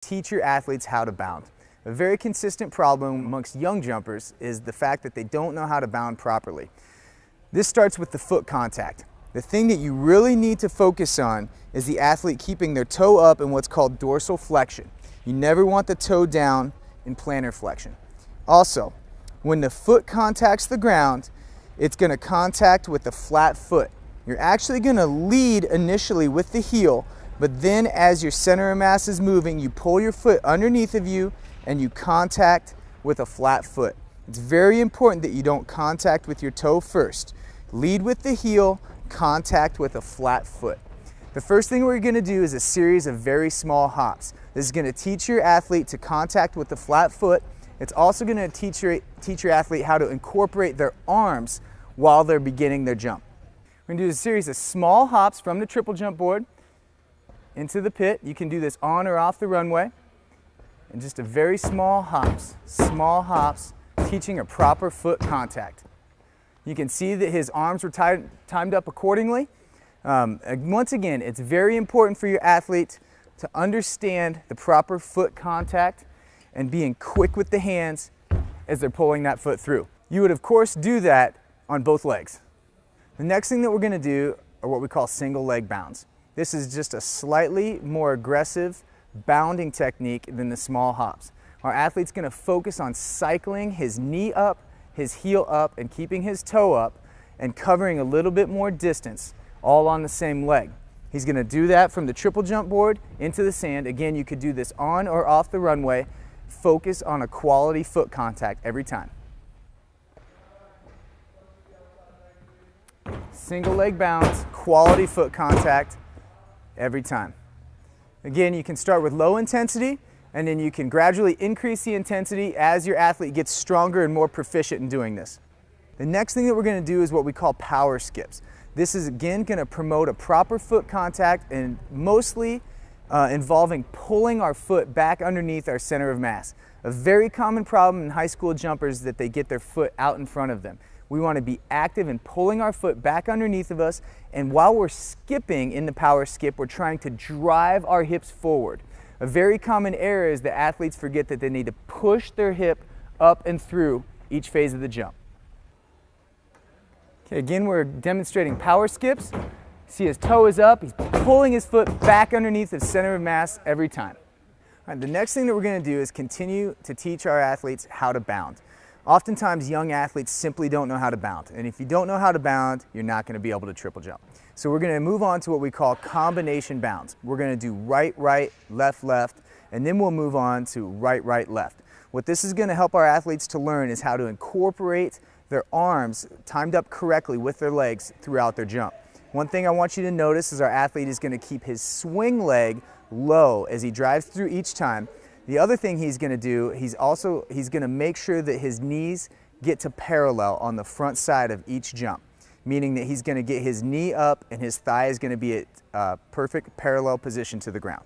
Teach your athletes how to bound. A very consistent problem amongst young jumpers is the fact that they don't know how to bound properly. This starts with the foot contact. The thing that you really need to focus on is the athlete keeping their toe up in what's called dorsal flexion. You never want the toe down in plantar flexion. Also, when the foot contacts the ground, it's going to contact with the flat foot. You're actually going to lead initially with the heel, but then as your center of mass is moving, you pull your foot underneath of you and you contact with a flat foot. It's very important that you don't contact with your toe first. Lead with the heel, contact with a flat foot. The first thing we're going to do is a series of very small hops. This is going to teach your athlete to contact with the flat foot. It's also going to teach your athlete how to incorporate their arms while they're beginning their jump. We're going to do a series of small hops from the triple jump board into the pit. You can do this on or off the runway. And just a very small hops, teaching a proper foot contact. You can see that his arms were timed up accordingly. Once again, it's very important for your athlete to understand the proper foot contact and being quick with the hands as they're pulling that foot through. You would of course do that on both legs. The next thing that we're going to do are what we call single leg bounds. This is just a slightly more aggressive bounding technique than the small hops. Our athlete's going to focus on cycling his knee up, his heel up, and keeping his toe up and covering a little bit more distance, all on the same leg. He's going to do that from the triple jump board into the sand. Again, you could do this on or off the runway. Focus on a quality foot contact every time. Single leg bounds, quality foot contact every time. Again, you can start with low intensity and then you can gradually increase the intensity as your athlete gets stronger and more proficient in doing this. The next thing that we're going to do is what we call power skips. This is again going to promote a proper foot contact and mostly involving pulling our foot back underneath our center of mass. A very common problem in high school jumpers is that they get their foot out in front of them. We want to be active in pulling our foot back underneath of us, and while we're skipping in the power skip, we're trying to drive our hips forward. A very common error is that athletes forget that they need to push their hip up and through each phase of the jump. Okay, again, we're demonstrating power skips. See, his toe is up, he's pulling his foot back underneath his center of mass every time. All right, the next thing that we're going to do is continue to teach our athletes how to bound. Oftentimes, young athletes simply don't know how to bound, and if you don't know how to bound, you're not going to be able to triple jump. So we're going to move on to what we call combination bounds. We're going to do right, right, left, left, and then we'll move on to right, right, left. What this is going to help our athletes to learn is how to incorporate their arms timed up correctly with their legs throughout their jump. One thing I want you to notice is our athlete is going to keep his swing leg low as he drives through each time. The other thing he's going to do, he's going to make sure that his knees get to parallel on the front side of each jump, meaning that he's going to get his knee up and his thigh is going to be at perfect parallel position to the ground.